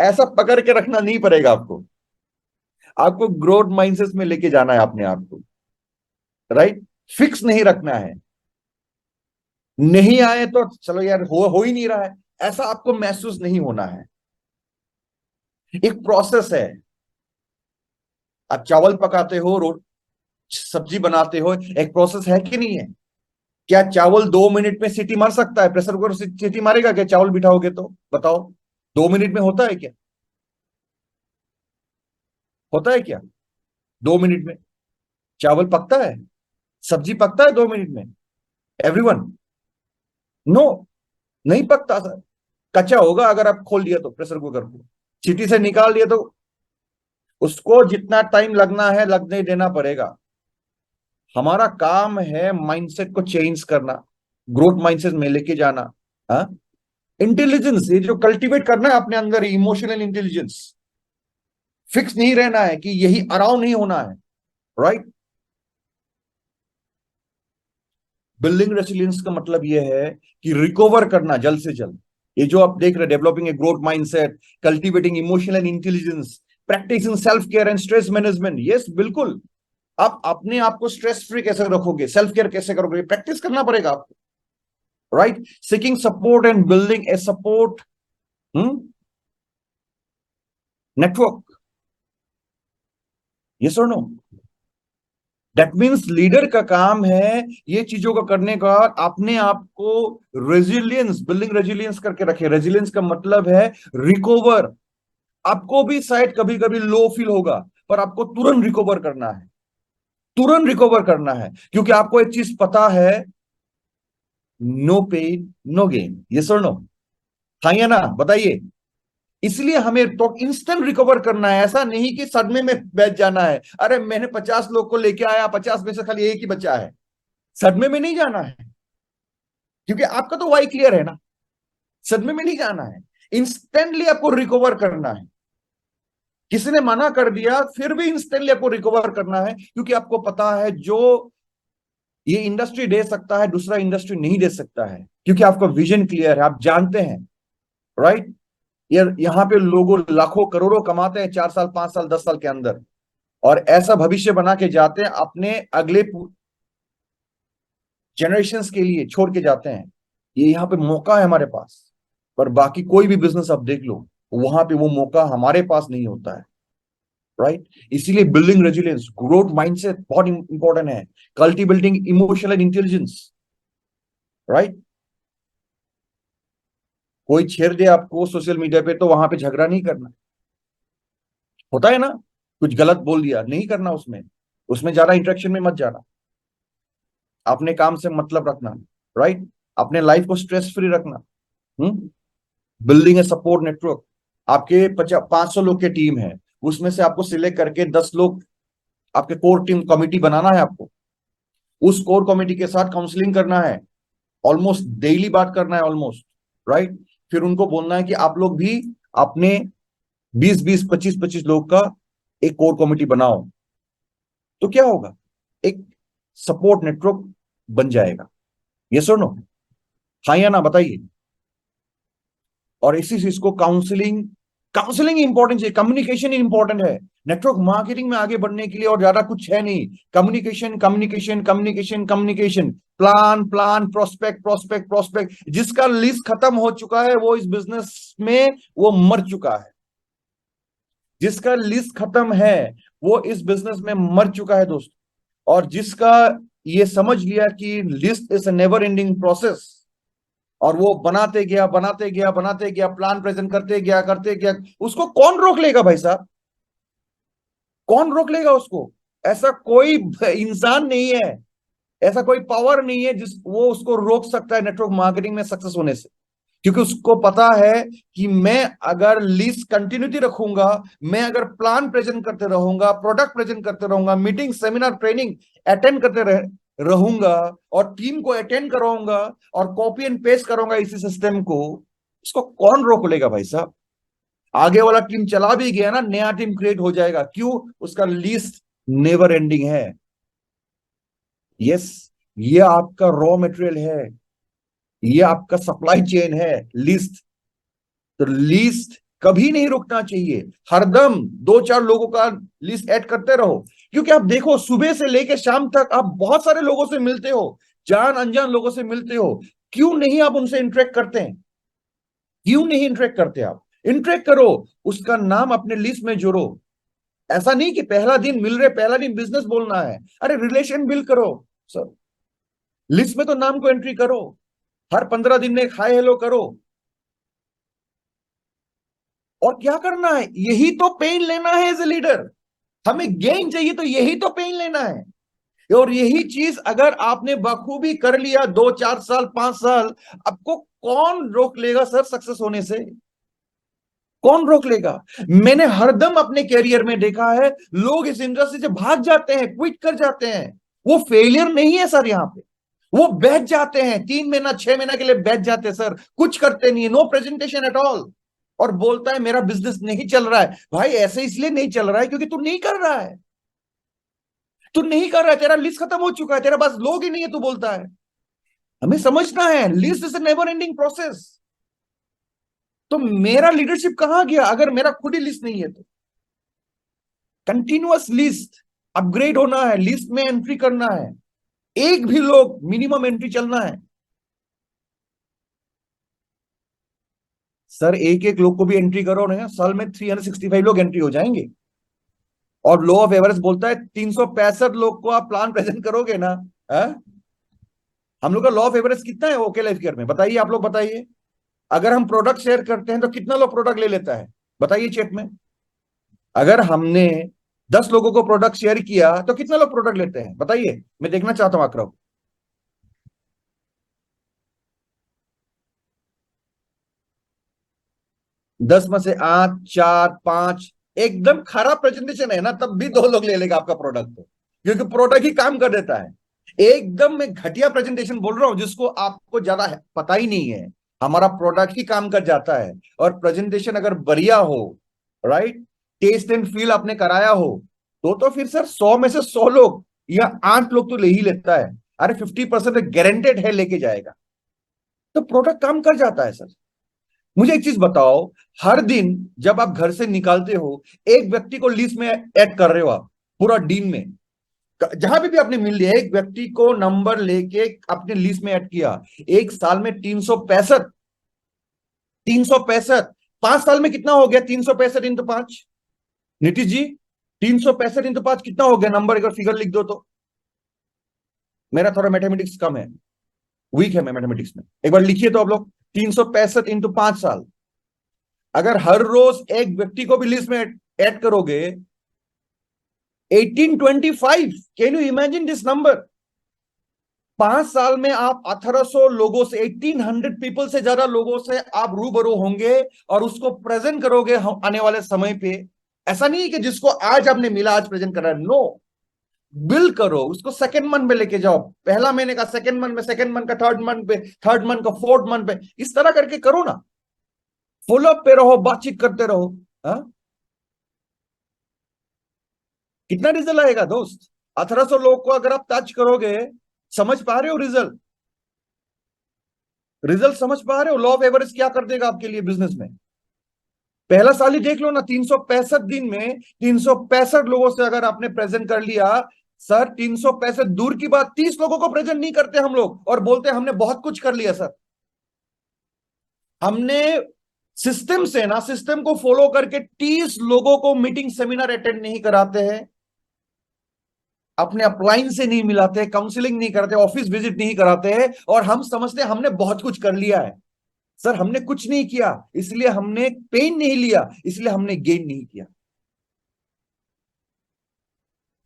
ऐसा पकड़ के रखना नहीं पड़ेगा आपको। आपको ग्रोथ माइंडसेट में लेके जाना है अपने आप को, राइट? फिक्स नहीं रखना है। नहीं आए तो चलो यार, हो ही नहीं रहा है, ऐसा आपको महसूस नहीं होना है। एक प्रोसेस है। आप चावल पकाते हो, सब्जी बनाते हो, एक प्रोसेस है कि नहीं है? क्या चावल 2 मिनट में सीटी मार सकता है? प्रेशर कुकर सीटी मारेगा क्या चावल बिठाओगे तो? बताओ, 2 मिनट में होता है क्या? होता है क्या 2 मिनट में चावल पकता है? सब्जी पकता है 2 मिनट में? एवरीवन? नो, नहीं पकता सर। कच्चा होगा अगर आप खोल दिया तो प्रेशर कुकर को, सीटी से निकाल दिया तो उसको जितना टाइम लगना है लगने देना पड़ेगा। हमारा काम है माइंडसेट को चेंज करना, ग्रोथ माइंडसेट में लेके जाना। हाँ, इंटेलिजेंस ये जो कल्टीवेट करना है अपने अंदर, इमोशनल इंटेलिजेंस। फिक्स नहीं रहना है कि यही अराउंड नहीं होना है, राइट। बिल्डिंग रेसिलियंस का मतलब यह है कि रिकवर करना जल्द से जल्द। ये जो आप देख रहे हैं, developing a growth mindset, cultivating emotional intelligence, practising self care and stress management. Yes, बिल्कुल। आप अपने आप को स्ट्रेस फ्री कैसे रखोगे, सेल्फ केयर कैसे करोगे, प्रैक्टिस करना पड़ेगा आपको, right. Seeking support and building a support network. Yes or no? That means leader का काम है ये चीजों का करने का, अपने आप को रेजिलियंस, बिल्डिंग रेजिलियंस करके रखे। रेजिलियंस का मतलब है रिकवर। आपको भी शायद कभी कभी लो फील होगा, पर आपको तुरंत रिकवर करना है, तुरंत रिकवर करना है, क्योंकि आपको एक चीज पता है, no pain no gain. Yes or no? हाँ या ना, बताइए। इसलिए हमें तो इंस्टेंट रिकवर करना है, ऐसा नहीं कि सदमे में बैठ जाना है। अरे मैंने 50 लोग को लेके आया, 50 में से खाली एक ही बचा है। सदमे में नहीं जाना है, क्योंकि आपका तो वाई क्लियर है ना। सदमे में नहीं जाना है, इंस्टेंटली आपको रिकवर करना है। किसी ने मना कर दिया फिर भी इंस्टेंटली आपको रिकवर करना है, क्योंकि आपको पता है जो ये इंडस्ट्री दे सकता है दूसरा इंडस्ट्री नहीं दे सकता है, क्योंकि आपका विजन क्लियर है, आप जानते हैं, राइट। यार यहाँ पे लोगों लाखों करोड़ों कमाते हैं 4 साल 5 साल 10 साल के अंदर, और ऐसा भविष्य बना के जाते हैं अपने अगले जनरेशंस के लिए छोड़ के जाते हैं। ये यहाँ पे मौका है हमारे पास, पर बाकी कोई भी बिजनेस आप देख लो, वहां पे वो मौका हमारे पास नहीं होता है, राइट। इसीलिए बिल्डिंग रेजिलियंस, ग्रोथ माइंडसेट बहुत इंपॉर्टेंट है। Cultivating emotional intelligence, right. कोई छेड़ दे आपको सोशल मीडिया पे तो वहां पे झगड़ा नहीं करना, होता है ना, कुछ गलत बोल दिया, नहीं करना, उसमें उसमें ज्यादा इंटरेक्शन में मत जाना। अपने काम से मतलब रखना, राइट। अपने लाइफ को स्ट्रेस फ्री रखना। Building a support network. आपके 500 लोग की टीम है, उसमें से आपको सिलेक्ट करके 10 लोग आपके कोर टीम कमिटी बनाना है आपको। उस कोर कमिटी के साथ काउंसलिंग करना है, ऑलमोस्ट डेली बात करना है, ऑलमोस्ट, राइट। फिर उनको बोलना है कि आप लोग भी अपने 20-20 25-25 लोग का एक कोर कमिटी बनाओ, तो क्या होगा, एक सपोर्ट नेटवर्क बन जाएगा। Yes or no? हाँ या ना, बताइए। और इसी चीज को काउंसलिंग, काउंसलिंग इंपॉर्टेंट है, कम्युनिकेशन इंपॉर्टेंट है नेटवर्क मार्केटिंग में आगे बढ़ने के लिए, और ज्यादा कुछ है नहीं। Communication communication communication communication, plan plan, prospect prospect prospect. जिसका लिस्ट खत्म हो चुका है वो इस बिजनेस में वो मर चुका है। जिसका लिस्ट खत्म है वो इस बिजनेस में मर चुका है दोस्त। और जिसका ये समझ लिया कि list is a never ending process, और वो बनाते गया बनाते गया बनाते गया, प्लान प्रेजेंट करते गया, उसको कौन रोक लेगा भाई साहब? कौन रोक लेगा उसको? ऐसा कोई इंसान नहीं है, ऐसा कोई पावर नहीं है जिस वो उसको रोक सकता है नेटवर्क मार्केटिंग में सक्सेस होने से। क्योंकि उसको पता है कि मैं अगर लिस्ट कंटिन्यूटी रखूंगा, मैं अगर प्लान प्रेजेंट करते रहूंगा, प्रोडक्ट प्रेजेंट करते रहूंगा, मीटिंग सेमिनार ट्रेनिंग अटेंड करते रहूंगा, और टीम को अटेंड कराऊंगा, और कॉपी एंड पेस्ट करूंगा इसी सिस्टम को, इसको कौन रोक लेगा भाई साहब? आगे वाला टीम चला भी गया ना, नया टीम क्रिएट हो जाएगा। क्यों? उसका लिस्ट नेवर एंडिंग है। यस, ये आपका रॉ मटेरियल है, ये आपका सप्लाई चेन है, लिस्ट। तो लिस्ट कभी नहीं रुकना चाहिए, हरदम 2-4 लोगों का लिस्ट ऐड करते रहो। क्योंकि आप देखो, सुबह से लेकर शाम तक आप बहुत सारे लोगों से मिलते हो, जान अनजान लोगों से मिलते हो, क्यों नहीं आप उनसे इंटरेक्ट करते हैं? क्यों नहीं इंटरेक्ट करते? आप इंटरेक्ट करो, उसका नाम अपने लिस्ट में जोड़ो। ऐसा नहीं कि पहला दिन मिल रहे, पहला दिन बिजनेस बोलना है। अरे रिलेशन बिल्ड करो सर, लिस्ट में तो नाम को एंट्री करो, हर 15 दिन में एक हाय हेलो करो। और क्या करना है? यही तो पेन लेना है एज ए लीडर। हमें गेन चाहिए तो यही तो पेन लेना है। और यही चीज अगर आपने बखूबी कर लिया 2 4 साल 5 साल, आपको कौन रोक लेगा सर सक्सेस होने से? कौन रोक लेगा? मैंने हरदम अपने कैरियर में देखा है, लोग इस इंडस्ट्री से भाग जाते हैं, क्विट कर जाते हैं। वो फेलियर नहीं है सर, यहां पे वो बैठ जाते हैं, 3 महीना 6 महीना के लिए बैठ जाते हैं सर, कुछ करते नहीं है, नो प्रेजेंटेशन एट ऑल, और बोलता है मेरा बिजनेस नहीं चल रहा है। भाई ऐसे इसलिए नहीं चल रहा है क्योंकि तू नहीं कर रहा है, तू नहीं कर रहा है, तेरा लिस्ट खत्म हो चुका है, तेरे पास लोग ही नहीं है, तू बोलता है। हमें समझना है list is a never ending process. तो मेरा लीडरशिप कहां गया अगर मेरा खुद ही लिस्ट नहीं है? तो कंटिन्यूअस लिस्ट अपग्रेड होना है, लिस्ट में एंट्री करना है, एक भी लोग मिनिमम एंट्री चलना है। सर एक एक लोग को भी एंट्री करो ना, साल में 365 लोग एंट्री हो जाएंगे। और लॉ ऑफ एवरेज बोलता है 365 लोग को आप प्लान प्रेजेंट करोगे ना, है? हम लोग का लॉ ऑफ एवरेज कितना है ओके लाइफ केयर में, बताइए, आप लोग बताइए। अगर हम प्रोडक्ट शेयर करते हैं तो कितना लोग प्रोडक्ट ले लेता है, बताइए चैट में। अगर हमने 10 लोगों को प्रोडक्ट शेयर किया तो कितना लोग प्रोडक्ट लेते हैं, बताइए, मैं देखना चाहता हूं आक्रम। 10 में से 8 4 5, एकदम खराब प्रेजेंटेशन है ना, तब भी 2 लोग ले लेगा आपका प्रोडक्ट, तो क्योंकि प्रोडक्ट ही काम कर देता है। एकदम मैं घटिया प्रेजेंटेशन बोल रहा हूं जिसको आपको ज्यादा पता ही नहीं है, हमारा प्रोडक्ट ही काम कर जाता है। और प्रेजेंटेशन अगर बढ़िया हो, राइट, टेस्ट एंड फील आपने कराया हो, तो फिर सर 100 में से 100 लोग या 8 लोग तो ले ही लेता है। अरे 50% गारंटेड है लेके जाएगा, तो प्रोडक्ट काम कर जाता है सर। मुझे एक चीज बताओ, हर दिन जब आप घर से निकालते हो, एक व्यक्ति को लिस्ट में ऐड कर रहे हो आप, पूरा दिन में जहां भी आपने मिल लिया, एक व्यक्ति को नंबर लेके अपने लिस्ट में ऐड किया, एक साल में 365, 365, 5 साल में कितना हो गया? 365 × 5, नीतीश जी, 365 × 5 कितना हो गया नंबर? एक बार फिगर लिख दो तो। मेरा थोड़ा मैथमेटिक्स कम है, वीक है मैं मैथमेटिक्स में, एक बार लिखिए तो आप लोग। 365 × 5 साल, अगर हर रोज एक व्यक्ति को भी लिस्ट में ऐड करोगे, 1825, can you imagine this number? 5 साल में आप 1800 लोगों से, 1800 पीपल से ज्यादा लोगों से आप रूबरू होंगे और उसको प्रेजेंट करोगे आने वाले समय पे। ऐसा नहीं है कि जिसको आज आपने मिला आज प्रेजेंट कर रहा है, नो, बिल्ड करो उसको, सेकंड मंथ में लेके जाओ, पहला महीने का सेकंड मंथ में, सेकंड मंथ का थर्ड मंथ पे, थर्ड मंथ का फोर्थ मंथ पे, इस तरह करके करो ना, फॉलोअप पे रहो, बातचीत करते रहो। हा? कितना रिजल्ट आएगा दोस्त? 1800 लोग को अगर आप टच करोगे, समझ पा रहे हो रिजल्ट? रिजल्ट समझ पा रहे हो? लॉ ऑफ एवरेज क्या कर देगा आपके लिए बिजनेस में? पहला साल ही देख लो ना, 365 दिन में 365 लोगों से अगर आपने प्रेजेंट कर लिया। सर 365 दूर की बात, 30 लोगों को प्रेजेंट नहीं करते हम लोग और बोलते हमने बहुत कुछ कर लिया। सर हमने सिस्टम से ना, सिस्टम को फॉलो करके 30 लोगों को मीटिंग सेमिनार अटेंड नहीं कराते हैं, अपने अपलाइन से नहीं मिलाते, काउंसलिंग नहीं करते, ऑफिस विजिट नहीं कराते हैं, और हम समझते हैं हमने बहुत कुछ कर लिया है। सर हमने कुछ नहीं किया, इसलिए हमने पेन नहीं लिया, इसलिए हमने गेन नहीं किया।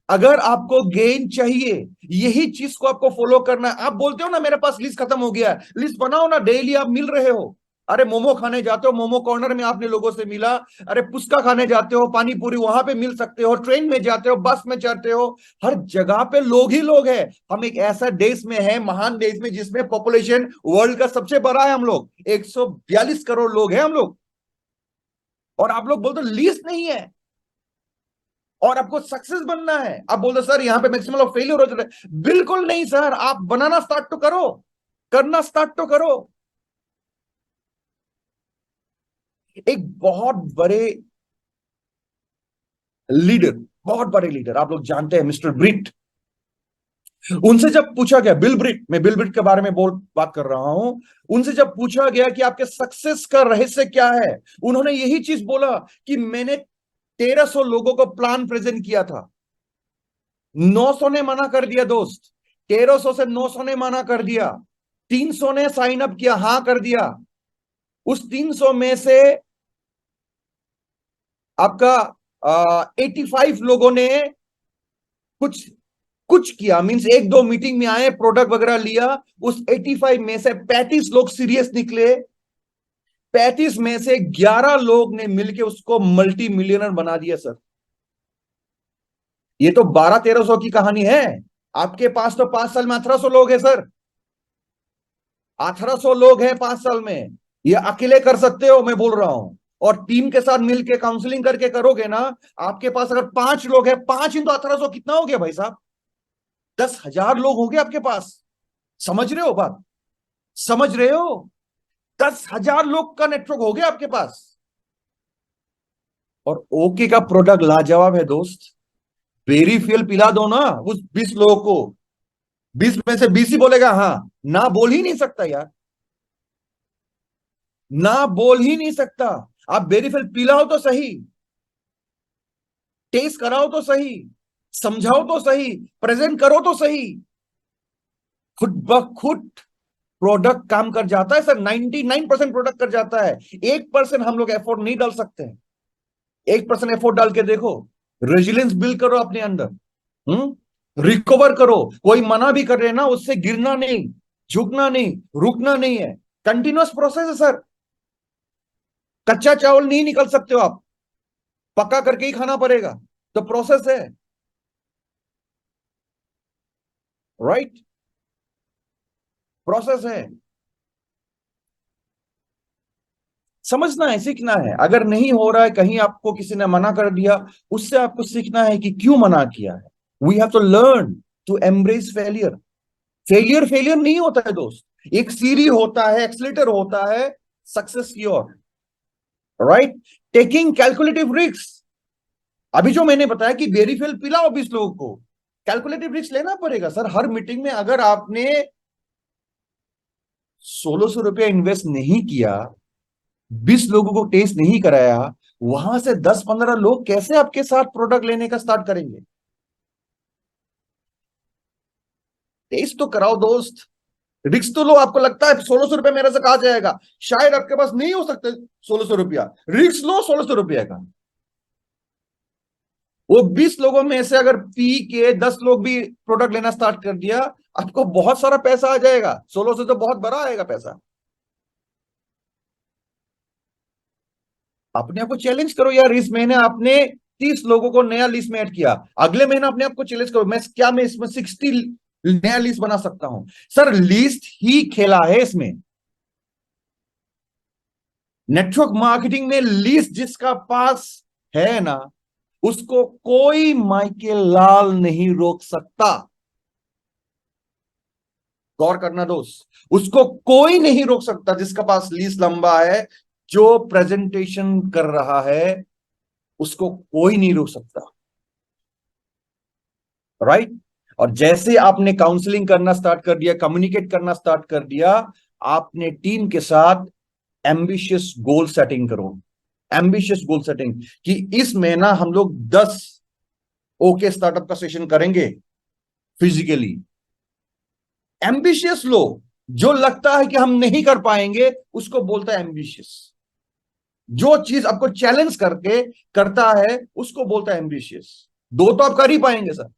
अगर आपको गेन चाहिए, यही चीज को आपको फॉलो करना है। आप बोलते हो ना मेरे पास लिस्ट खत्म हो गया है, लिस्ट बनाओ ना, डेली आप मिल रहे हो। अरे मोमो खाने जाते हो, मोमो कॉर्नर में आपने लोगों से मिला। अरे पुचका खाने जाते हो, पानी पूरी वहां पे मिल सकते हो, ट्रेन में जाते हो, बस में चढ़ते हो, हर जगह पे लोग ही लोग हैं। हम एक ऐसा देश में है, महान देश में, जिसमें पॉपुलेशन वर्ल्ड का सबसे बड़ा है। हम लोग 142 करोड़ लोग हैं हम लोग, और आप लोग बोलते लिस्ट नहीं है और आपको सक्सेस बनना है। आप बोलते सर यहां पे मैक्सिमम ऑफ फेलियर हो जाता है। बिल्कुल नहीं सर, आप बनाना स्टार्ट तो करो, करना स्टार्ट तो करो। एक बहुत बड़े लीडर, बहुत बड़े लीडर आप लोग जानते हैं, मिस्टर ब्रिट। उनसे जब पूछा गया, बिल ब्रिट, मैं बिल ब्रिट के बारे में बात कर रहा हूं। उनसे जब पूछा गया कि आपके सक्सेस का रहस्य क्या है, उन्होंने यही चीज बोला कि मैंने 1300 लोगों को प्लान प्रेजेंट किया था, 900 ने मना कर दिया दोस्त, 1300 से 900 ने मना कर दिया, 300 ने साइन अप किया, हां कर दिया। उस 300 में से आपका 85 लोगों ने कुछ कुछ किया मींस एक दो मीटिंग में आए, प्रोडक्ट वगैरह लिया, उस 85 में से 35 लोग सीरियस निकले, 35 में से 11 लोग ने मिलके उसको मल्टी मिलियनर बना दिया सर। ये तो 1200-1300 की कहानी है। आपके पास तो 5 साल में 1800 लोग हैं सर, 1800 लोग हैं 5 साल में। ये अकेले कर सकते हो, मैं बोल रहा हूं, और टीम के साथ मिलके काउंसलिंग करके करोगे ना। आपके पास अगर 5 लोग हैं, 5 इंटू 1800 कितना हो गया भाई साहब? 10,000 लोग हो गए आपके पास। समझ रहे हो बात? समझ रहे हो? 10,000 लोग का नेटवर्क हो गया आपके पास। और ओके का प्रोडक्ट लाजवाब है दोस्त। बेरी फील पिला दो ना उस 20 लोगों को, 20 में से 20 ही बोलेगा हाँ। ना बोल ही नहीं सकता यार, ना बोल ही नहीं सकता। आप बेरी फील पिलाओ तो सही, टेस्ट कराओ तो सही, समझाओ तो सही, प्रेजेंट करो तो सही। खुद ब खुद प्रोडक्ट काम कर जाता है सर। 99% प्रोडक्ट कर जाता है। 1% हम लोग एफोर्ट नहीं डाल सकते हैं। 1% एफोर्ट डाल के देखो, रेजिलियंस बिल्ड करो अपने अंदर, रिकवर करो। कोई मना भी कर रहे हैं ना, उससे गिरना नहीं, झुकना नहीं, रुकना नहीं है। कंटिन्यूअस प्रोसेस है सर। कच्चा चावल नहीं निकल सकते हो आप, पक्का करके ही खाना पड़ेगा। तो प्रोसेस है, राइट? प्रोसेस है, समझना है, सीखना है। अगर नहीं हो रहा है, कहीं आपको किसी ने मना कर दिया, उससे आपको सीखना है कि क्यों मना किया है। We have to learn to embrace failure. Failure failure नहीं होता है दोस्त, एक सीढ़ी होता है, एक्सीलेटर होता है सक्सेस की ओर, राइट? Taking calculative risk. अभी जो मैंने बताया कि बेरीफेल पिलाओ 20 लोगों को, कैलकुलेटिव रिस्क लेना पड़ेगा सर हर मीटिंग में। अगर आपने 1600 रुपया इन्वेस्ट नहीं किया, 20 लोगों को टेस्ट नहीं कराया, वहां से 10-15 लोग कैसे आपके साथ प्रोडक्ट लेने का स्टार्ट करेंगे? टेस्ट तो कराओ दोस्त, रिस्क तो लो। आपको लगता है 1600 रुपया मेरे से कहा जाएगा, शायद आपके पास नहीं हो सकते 1600 रुपया, रिस्क लो 1600 रुपया का। वो 20 लोगों में से अगर पी के 10 लोग भी प्रोडक्ट लेना स्टार्ट कर दिया, आपको बहुत सारा पैसा आ जाएगा। 16 से तो बहुत बड़ा आएगा पैसा। अपने आप को चैलेंज करो यार। इस महीने आपने 30 लोगों को नया लिस्ट में ऐड किया, अगले महीने अपने आप को चैलेंज करो, मैं इसमें 60 नया लिस्ट बना सकता हूं। सर लिस्ट ही खेला है इसमें। नेटवर्क मार्केटिंग में लिस्ट जिसका पास है ना, उसको कोई माइकल लाल नहीं रोक सकता। गौर करना दोस्त, उसको कोई नहीं रोक सकता जिसका पास लिस्ट लंबा है, जो प्रेजेंटेशन कर रहा है, उसको कोई नहीं रोक सकता, राइट? और जैसे आपने काउंसलिंग करना स्टार्ट कर दिया, कम्युनिकेट करना स्टार्ट कर दिया, आपने टीम के साथ एम्बिशियस गोल सेटिंग करो। एम्बिशियस गोल सेटिंग कि इस महीना हम लोग 10 ओके स्टार्टअप का सेशन करेंगे फिजिकली। एम्बिशियस लो। जो लगता है कि हम नहीं कर पाएंगे, उसको बोलता है एम्बिशियस। जो चीज आपको चैलेंज करके करता है, उसको बोलता है एम्बिशियस। दो तो आप कर ही पाएंगे सर,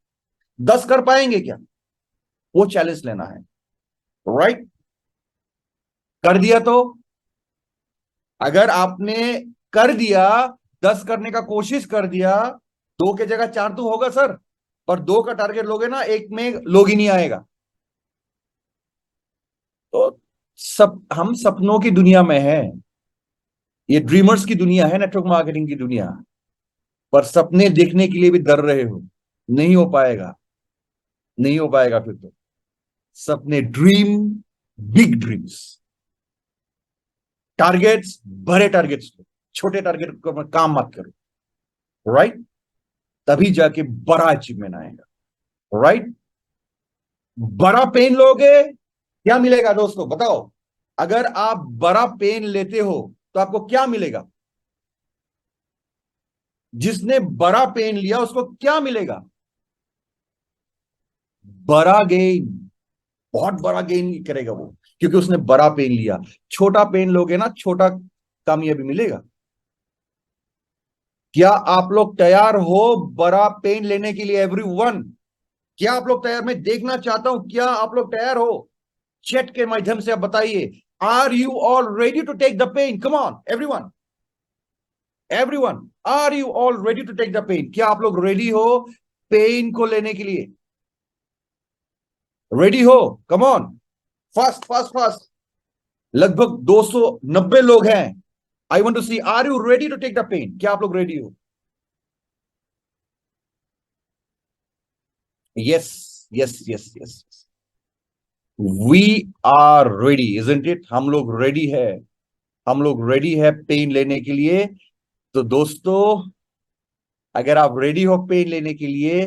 10 कर पाएंगे क्या? वो चैलेंज लेना है, राइट? कर दिया तो, अगर आपने कर दिया, 10 करने का कोशिश कर दिया, 2 के जगह 4 तो होगा सर। पर 2 का टारगेट लोगे ना, एक में लोग ही नहीं आएगा। तो सब हम सपनों की दुनिया में हैं। ये ड्रीमर्स की दुनिया है, नेटवर्क मार्केटिंग की दुनिया। पर सपने देखने के लिए भी डर रहे हो, नहीं हो पाएगा, नहीं हो पाएगा फिर तो। सपने ड्रीम, बिग ड्रीम्स, टारगेट्स, बड़े टारगेट्स लो, छोटे टारगेट को काम मत करो, राइट? तभी जाके बड़ा अचीवमेंट आएगा, राइट? बड़ा पेन लोगे, क्या मिलेगा दोस्तों बताओ? अगर आप बड़ा पेन लेते हो तो आपको क्या मिलेगा? जिसने बड़ा पेन लिया उसको क्या मिलेगा? बड़ा गेन, बहुत बड़ा गेन करेगा वो, क्योंकि उसने बड़ा पेन लिया। छोटा पेन लोगे ना, छोटा कामयाबी मिलेगा। क्या आप लोग तैयार हो बड़ा पेन लेने के लिए एवरीवन? क्या आप लोग तैयार? मैं देखना चाहता हूं क्या आप लोग तैयार हो? चैट के माध्यम से आप बताइए, are you all ready to take the pain? Come on everyone, everyone, are you all ready to take the pain? क्या आप लोग रेडी हो पेन को लेने के लिए? रेडी हो? Come on, fast fast fast. लगभग 290 लोग हैं। I want to see, are you ready to take the pain? क्या आप लोग रेडी हो? Yes, yes, yes, yes, we are ready, isn't it? हम लोग रेडी है, हम लोग रेडी है पेन लेने के लिए। तो दोस्तों, अगर आप रेडी हो पेन लेने के लिए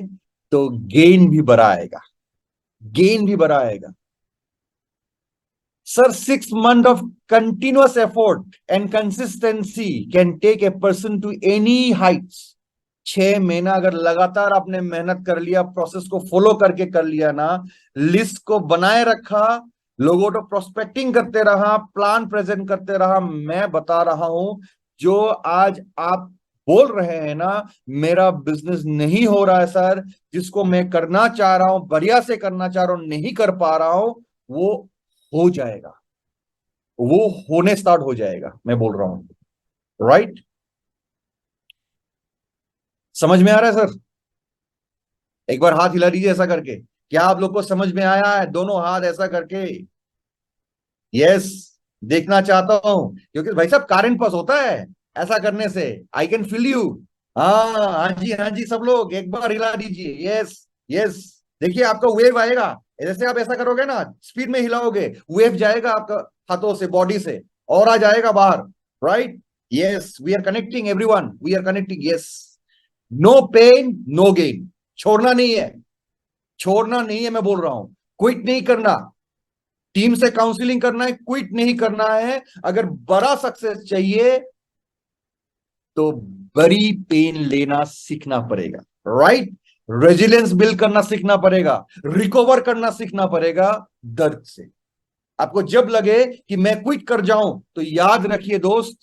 तो गेन भी बड़ा आएगा, गेन भी बड़ा आएगा। Sir, 6 months of continuous effort and consistency can take a person to any heights. 6 महीना अगर लगातार आपने मेहनत कर लिया, प्रोसेस को फॉलो करके कर लिया ना, लिस्ट को बनाए रखा, लोगों को प्रोस्पेक्टिंग करते रहा, प्लान प्रेजेंट करते रहा, मैं बता रहा हूं, जो आज आप बोल रहे हैं ना मेरा बिजनेस नहीं हो रहा है सर, जिसको मैं करना चाह रहा हूं, बढ़िया से करना चाह रहा हूं, नहीं कर पा रहा हूं, वो हो जाएगा, वो होने स्टार्ट हो जाएगा, मैं बोल रहा हूं। राइट? समझ में आ रहा है सर? एक बार हाथ हिला दीजिए ऐसा करके, क्या आप लोग को समझ में आया है? दोनों हाथ ऐसा करके, यस। देखना चाहता हूं, क्योंकि भाई साहब करंट पास होता है ऐसा करने से। I can feel you. हाँ हाँ जी, हाँ जी, सब लोग एक बार हिला दीजिए, यस, यस। देखिए आपका वेव आएगा, जैसे आप ऐसा करोगे ना, स्पीड में हिलाओगे, वेव जाएगा आपका हाथों से, बॉडी से, और आ जाएगा बाहर। Right? Yes, we are connecting everyone, we are connecting, yes. No pain no gain. छोड़ना नहीं है, छोड़ना नहीं है, मैं बोल रहा हूं, क्विट नहीं करना। टीम से काउंसलिंग करना है, क्विट नहीं करना है। अगर बड़ा सक्सेस चाहिए तो बड़ी पेन लेना सीखना पड़ेगा। राइट? रेजिलियंस बिल्ड करना सीखना पड़ेगा, रिकवर करना सीखना पड़ेगा दर्द से। आपको जब लगे कि मैं क्विट कर जाऊं, तो याद रखिए दोस्त,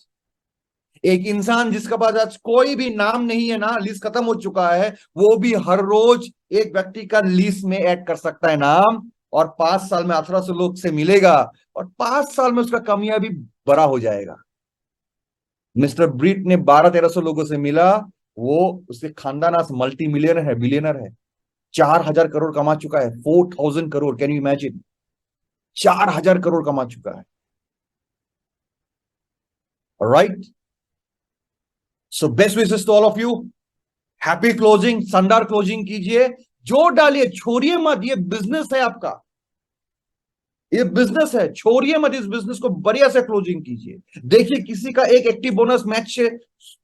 एक इंसान जिसके पास आज कोई भी नाम नहीं है ना, लिस्ट खत्म हो चुका है, वो भी हर रोज एक व्यक्ति का लिस्ट में ऐड कर सकता है नाम, और 5 साल में 1800 लोग से मिलेगा, और 5 साल में उसका कामयाबी बड़ा हो जाएगा। मिस्टर ब्रीट ने 1200-1300 लोगों से मिला, वो उसके खानदान आज मल्टी मिलियनर है, बिलियनर है, 4000 करोड़ कमा चुका है, 4000 crore, can you imagine? 4000 crore कमा चुका है। Right? So best wishes to all of you. Happy closing, शानदार क्लोजिंग कीजिए, जोर डालिए, छोड़िए मत, ये बिजनेस है आपका, ये बिजनेस है, छोड़िए मत इस बिजनेस को, बढ़िया से क्लोजिंग कीजिए। देखिए किसी का एक एक्टिव बोनस मैच से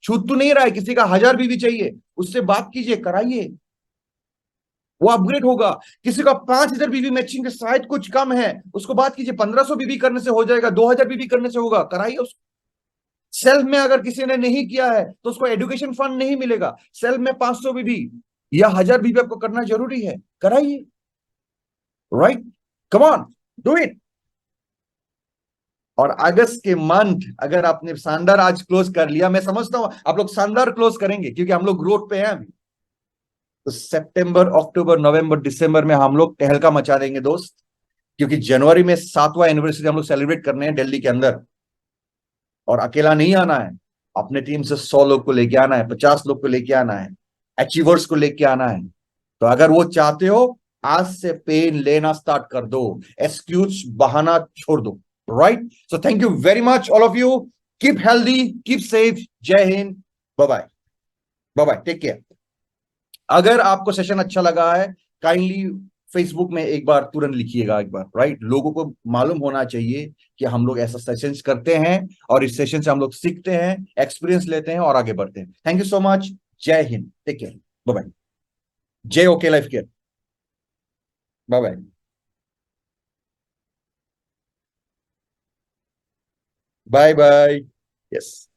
छूट तो नहीं रहा है, किसी का 1000 बीबी चाहिए, उससे बात कीजिए, कराइए, वो अपग्रेड होगा। किसी का 5000 बीबी मैचिंग के शायद कुछ कम है, उसको बात कीजिए, 1500 बीबी करने से हो जाएगा, 2000 बीबी करने से होगा, कराइए उसको। सेल्फ में अगर किसी ने नहीं किया है तो उसको एजुकेशन फंड नहीं मिलेगा, सेल्फ में 500 बीबी या 1000 बीबी आपको करना जरूरी है, कराइए। Right? Come on, do it. और अगस्त के मंथ अगर आपने शानदार आज क्लोज कर लिया, मैं समझता हूं आप लोग शानदार क्लोज करेंगे, क्योंकि हम लोग ग्रोथ पे हैं अभी। तो सितंबर, अक्टूबर, नवंबर, दिसंबर में हम लोग तहलका मचा देंगे दोस्त, क्योंकि जनवरी में 7वां एनिवर्सरी हम लोग सेलिब्रेट करने हैं दिल्ली के अंदर। और अकेला नहीं आना है, अपने टीम से 100 लोग को लेके आना है, 50 लोग को लेके आना है, अचीवर्स को लेके आना है। तो अगर वो चाहते हो, आज से पेन लेना स्टार्ट कर दो, एक्सक्यूज बहाना छोड़ दो। Right? So thank you very much all of you, keep healthy, keep safe, जय हिंद, bye bye, bye bye, take care. अगर आपको सेशन अच्छा लगा है, काइंडली फेसबुक में एक बार तुरंत लिखिएगा एक बार। राइट? लोगों को मालूम होना चाहिए कि हम लोग ऐसा सेशंस करते हैं, और इस सेशन से हम लोग सीखते हैं, एक्सपीरियंस लेते हैं और आगे बढ़ते हैं। थैंक यू सो मच, जय हिंद, टेक केयर, बाय बाय, जय okay life care, bye bye. Bye bye. Yes.